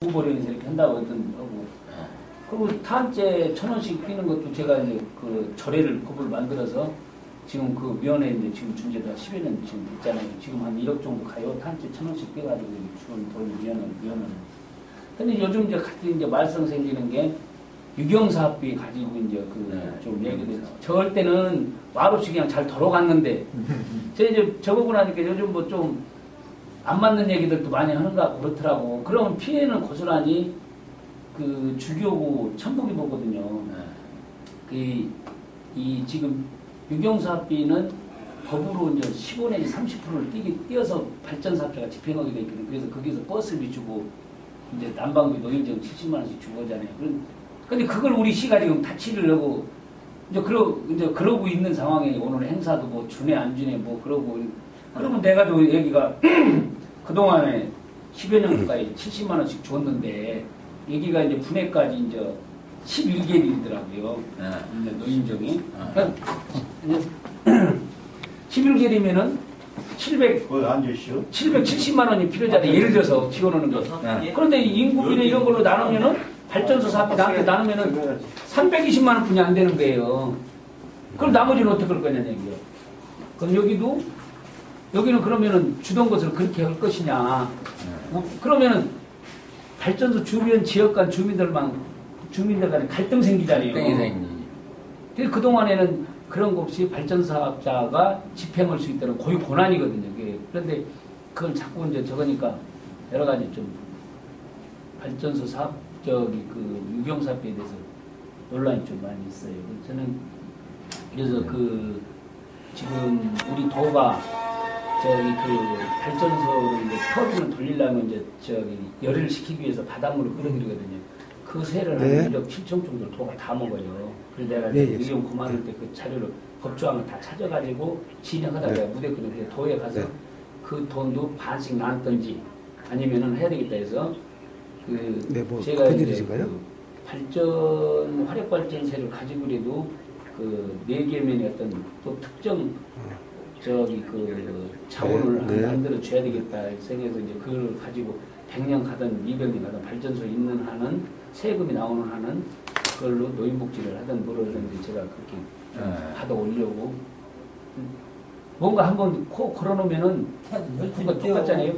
부버리면서 이렇게 한다고 하고. 그리고 탄재 1,000원씩 뛰는 것도 제가 이제 그 조례를 법을 만들어서 지금 그 면에 이제 지금 준지가 10여 년 지금 됐잖아요. 지금 한 1억 정도 가요. 탄재 1,000원씩 뛰어가지고 주는 돈 면은. 근데 요즘 이제 같은 이제 말썽 생기는 게 유경사업비 가지고 이제 그 좀 얘기를 저럴 때는 말없이 그냥 잘 돌아갔는데 제가 이제 저거고 나니까 요즘 뭐 좀 안 맞는 얘기들도 많이 하는 것 같고 그렇더라고. 그러면 피해는 고스란히 그 주교고 천복이 보거든요. 이 지금 유경사업비는 법으로 이제 15 내지 30%를 띄어서 발전사업자가 집행하게 돼 있거든요. 그래서 거기서 버스비 주고 이제 난방비 노인정 70만 원씩 주고 하잖아요. 근데 그걸 우리 시가 지금 다치를 하고 이제 그러고 있는 상황에 오늘 행사도 뭐 주네 안 주네 뭐 그러고 그러면 내가 또 얘기가 그동안에 10여 년 가까이 70만 원씩 줬는데 여기가 이제 분해까지 이제 11개월이더라고요. 이제 노인정이. 11개월이면은 770만 원이 필요하잖아요. 예를 들어서 지원하는 거. 그런데 인구비나 이런 걸로 나누면은 발전소 사업비 나한테 나누면은 320만 원 분이 안 되는 거예요. 그럼 나머지는 어떻게 할 거냐는 얘기예요. 그럼 여기는 그러면은 주던 것을 그렇게 할 것이냐. 그러면은 발전소 주변 지역 간 주민들 간에 갈등 생기잖아요. 그래서 그동안에는 그런 거 없이 발전사업자가 집행할 수 있다는 고유 권한이거든요. 그런데 그걸 자꾸 이제 적으니까 여러 가지 좀 발전소 사업적이 그 유경사업비에 대해서 논란이 좀 많이 있어요. 저는 그래서 그 지금 우리 도가 저기 그 발전소를 이제 터빈을 돌리려면 이제 저기 열을 식히기 위해서 바닷물을 끌어들이거든요. 그 세를 한 1억 7천 정도를 도가 다 먹어요. 그래서 내가 의견 고만할 때 그 자료를 법조항을 다 찾아가지고 진행하다가 내가 무대 끄는 도에 가서 그 돈도 반씩 나눴던지 아니면은 해야 되겠다 해서 제가 이제 그 발전 화력 발전세를 가지고라도 그 4개면의 어떤 또 특정 저기 그 자원을 만들어 줘야 되겠다 생각해서 이제 그걸 가지고 100년 가든 200년 가든 발전소 있는 한은 세금이 나오는 한은 그걸로 노인복지를 하든 뭐를 하든 제가 그렇게 받아 올려고 뭔가 한번 코 걸어놓으면은 그거 똑같잖아요.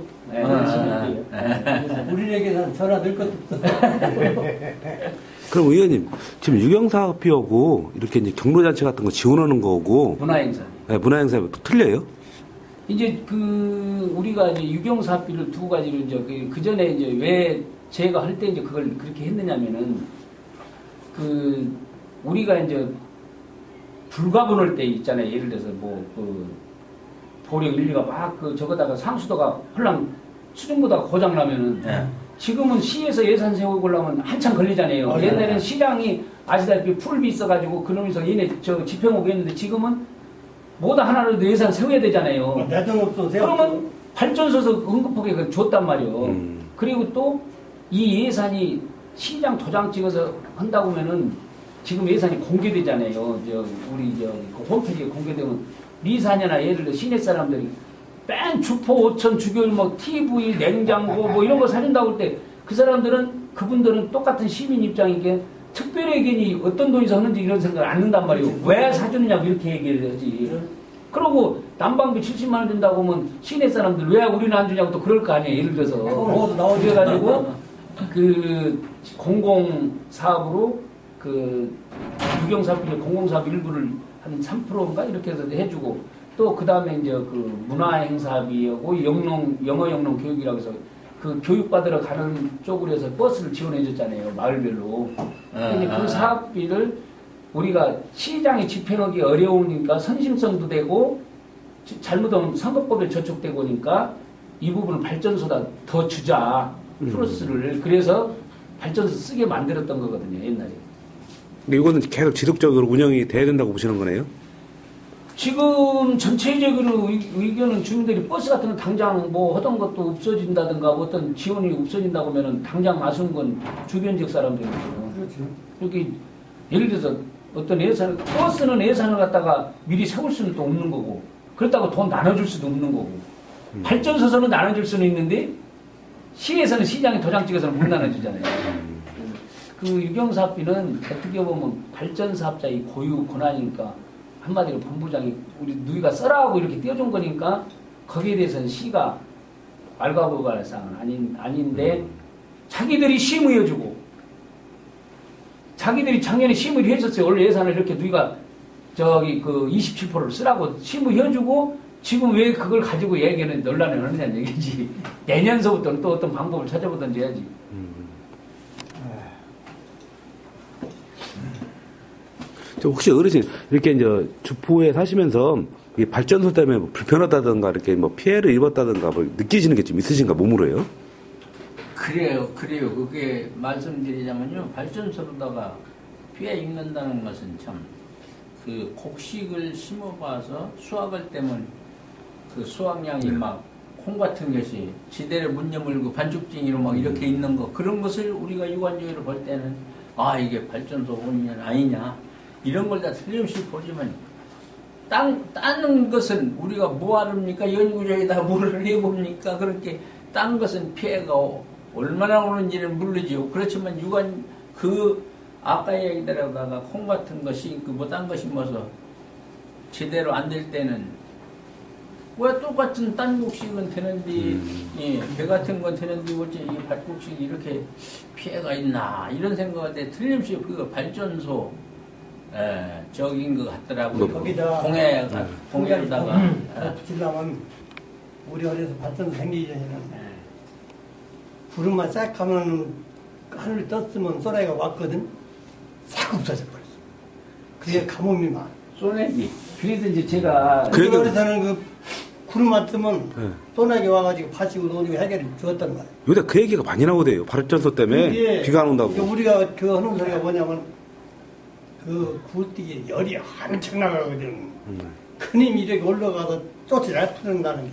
우리에게는 전화 늘 것도 없어. 그럼 의원님 지금 유경사업비하고 이렇게 이제 경로잔치 같은 거 지원하는 거고 문화행사. 네, 문화행사하고 또 틀려요? 이제 그 우리가 이제 유경사업비를 두 가지로 이제 그 전에 이제 왜 제가 할 때 이제 그걸 그렇게 했느냐면은 그 우리가 이제 불가분할 때 있잖아요. 예를 들어서 뭐 그 보령 인리가 막 그 저거다가 상수도가 홀랑 수중보다가 고장 나면은 지금은 시에서 예산 세우고 하려면 한참 걸리잖아요. 옛날에는 시장이 아시다시피 풀비 있어가지고 그놈에서 얘네 저 집행하고 했는데 지금은 뭐다 하나라도 예산 세워야 되잖아요. 그러면 발전소에서 응급하게 줬단 말이에요. 그리고 또 이 예산이 시장 도장 찍어서 한다고 하면은 지금 예산이 공개되잖아요. 우리 그 홈페이지에 공개되면 미사녀나 예를 들어 시내 사람들이 뺀 주포 5천 주교일 뭐 TV 냉장고 뭐 이런 거 사준다고 할 때 그 사람들은 그분들은 똑같은 시민 입장이게 특별회견이 어떤 돈에서 하는지 이런 생각을 안 한단 말이에요. 왜 사주느냐고 이렇게 얘기를 하지. 그러고 난방비 70만 원 준다고 하면 시내 사람들 왜 우리는 안 주냐고 또 그럴 거 아니에요. 예를 들어서. 그래가지고 그 공공사업으로 그 유경사업비 공공사업 일부를 한 3%인가 이렇게 해서 해주고 또 그 다음에 이제 그 문화행사비하고 영어 영농 교육이라고 해서 그 교육받으러 가는 쪽으로 해서 버스를 지원해줬잖아요. 마을별로. 근데 그 사업비를 우리가 시장에 집행하기 어려우니까 선심성도 되고 잘못하면 선거법에 저촉되고 오니까 이 부분을 발전소다 더 주자. 플러스를. 그래서 발전소 쓰게 만들었던 거거든요. 옛날에. 근데 이거는 계속 지속적으로 운영이 돼야 된다고 보시는 거네요? 지금 전체적으로 의견은 주민들이 버스 같은 거 당장 뭐 하던 것도 없어진다든가 어떤 지원이 없어진다고 하면은 당장 나선 건 주변 지역 사람들이죠. 그렇죠. 이렇게 예를 들어서 어떤 버스는 예산을 갖다가 미리 세울 수는 또 없는 거고 그렇다고 돈 나눠줄 수도 없는 거고 발전소서는 나눠줄 수는 있는데 시에서는 시장에 도장 찍어서는 못 나눠주잖아요. 그 유경사업비는 어떻게 보면 발전사업자의 고유 권한이니까 한마디로 본부장이 우리 누이가 써라하고 이렇게 띄워준 거니까 거기에 대해서는 시가 알과보갈 사항은 아닌데 자기들이 심의해주고 자기들이 작년에 심의를 해줬어요. 원래 예산을 이렇게 누이가 저기 그 27%를 쓰라고 심의해주고 지금 왜 그걸 가지고 얘기는 논란을 하느냐는 얘기지. 내년서부터는 또 어떤 방법을 찾아보든지 해야지. 혹시 어르신 이렇게 이제 주포에 사시면서 이 발전소 때문에 뭐 불편하다든가 이렇게 뭐 피해를 입었다든가 뭐 느끼시는 게 좀 있으신가 몸으로요? 그래요. 그게 말씀드리자면요. 발전소로다가 피해 입는다는 것은 참 그 곡식을 심어봐서 수확을 때면 그 수확량이 막 콩 같은 것이 지대로 문 여물고 반죽쟁이로 막 이렇게 있는 거 그런 것을 우리가 유관적으로 볼 때는 아 이게 발전소 원인 아니냐 이런 걸 다 틀림없이 보지만 따는 것은 우리가 뭐 하렵니까? 연구장에다 물을 해봅니까? 그렇게 딴 것은 피해가 얼마나 오는지는 모르죠. 그렇지만 유관 아까 얘기대로다가 콩 같은 것이 뭐 딴 것이 뭐서 제대로 안 될 때는 왜 똑같은 딴 곡식은 되는데 예, 배 같은 건 되는데 어째 이 밭곡식이 이렇게 피해가 있나 이런 생각할 때 틀림없이 그 발전소 적인 것 같더라고요. 거기다 공해로다가 붙이려면 우리 어려서 발전소 생기기 전에는 구름만 싹 하면 하늘 떴으면 소나기가 왔거든. 싹 없어져 버렸어. 그게 가뭄이 많아. 소나기. 그래서 이제 제가 우리 어려서는 그 구름만 뜨면 소나기 와가지고 파시고 노니고 해결을 주었단 말이야. 요새 그 얘기가 많이 나오대요. 발전소 때문에 비가 안 온다고. 우리가 그 하는 소리가 뭐냐면 그 굴뚝에 열이 한창 나가거든. 큰 힘이 이렇게 올라가서 쫓아내 푸는다는 게.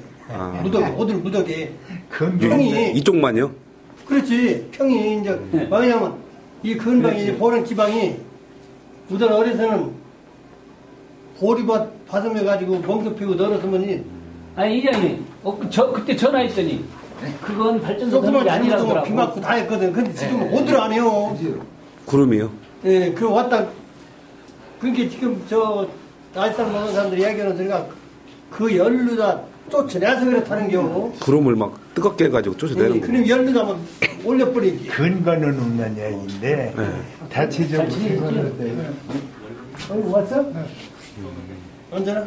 무더기. 평이. 이쪽만요? 그렇지. 평이 이제, 뭐냐면, 이 근방이 이제 보령 지방이, 우선 어려서는 보리밭 받음해가지고 멍석 피고 널었으면, 아니, 이장님, 그때 전화했더니, 그건 발전소 조그만 게 아니라더라고. 비 맞고 다 했거든. 근데 지금 오들 안 해요. 구름이요? 예, 그 왔다. 그러니까 지금 나이살 먹은 사람들이 얘기하는 소리가 그 열루다 쫓아내서 그렇다는 경우. 구름을 막 뜨겁게 해가지고 쫓아내는 거. 그럼 열루다 막 올려버리기. 근거는 없는 얘기인데, 대체적으로. 왔어? 언제나?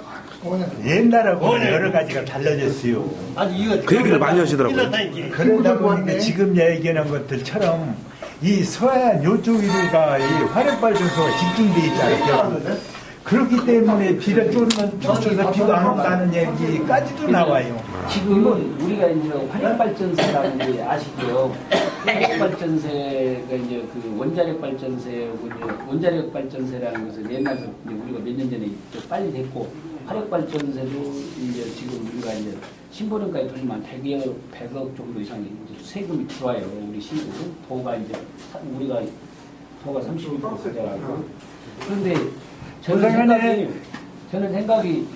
옛날하고 여러 가지가 달라졌어요. 아주 이거. 그 얘기를 많이 하시더라고요. 그러다 보니까 지금 얘기하는 것들처럼 이 서해안 요쪽 일가 이 화력발전소가 집중돼 있잖아요. 그렇기 때문에 비를 쫓아서 비가 안 온다는 얘기까지도 나와요. 지금은 우리가 이제 화력발전소라는 게 아시죠? 화력발전소가 이제 그 원자력 발전소고 원자력 발전소라는 것은 옛날부터 우리가 몇 년 전에 빨리 됐고 화력발전소도 이제 지금 우리가 이제 신보령까지 돌리면 100억 정도 이상의 세금이 들어와요. 우리 신도 도가 이제 우리가 도가 32% 가져가고 그런데 저는 생각이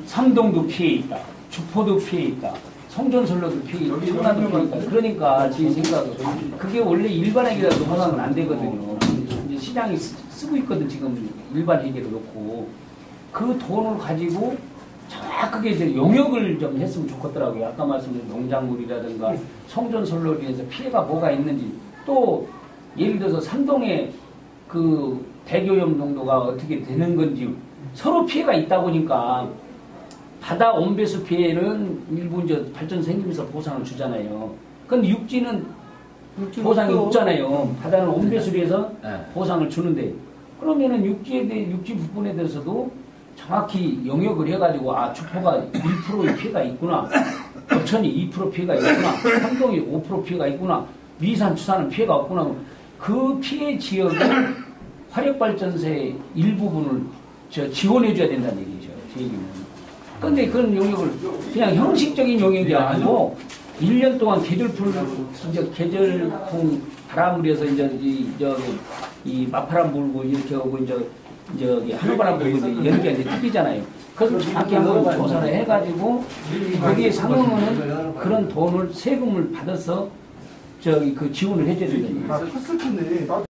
삼동도 피해 있다, 주포도 피해 있다, 성전설로도 피해 있다, 천안도 피해 있다. 그러니까 제 생각은 그게 원래 일반 회계로 넘어가면 안 되거든요. 이제 시장이 쓰고 있거든 지금 일반 회계로 놓고 그 돈을 가지고 정확하게 이제 용역을 좀 했으면 좋겠더라고요. 아까 말씀드린 농작물이라든가 성전설로로 인해서 피해가 뭐가 있는지 또 예를 들어서 산동에 그 대교염 농도가 어떻게 되는 건지 서로 피해가 있다 보니까 바다 온배수 피해는 일부 이제 발전 생기면서 보상을 주잖아요. 근데 육지는 보상이 없잖아요. 바다는 온배수로 해서 보상을 주는데 그러면은 육지 부분에 대해서도 정확히 영역을 해가지고 주포가 1%의 피해가 있구나, 거천이 2% 피해가 있구나, 삼동이 5% 피해가 있구나, 미산, 추산은 피해가 없구나. 그 피해 지역에 화력발전소의 일부분을 지원해줘야 된다는 얘기죠. 제 얘기는. 그런데 그런 영역을 그냥 형식적인 영역이 아니고 1년 동안 계절풍 바람을 해서 이 맞바람 불고 이렇게 하고 저기 하늘바람 불고 연기가 이제 뜯기잖아요. 그래서 정확히 한번 조사를 해가지고 거기에 상응하는 그런 돈을 세금을 받아서 저기 그 지원을 해줘야 되거든요. 컸을 텐데.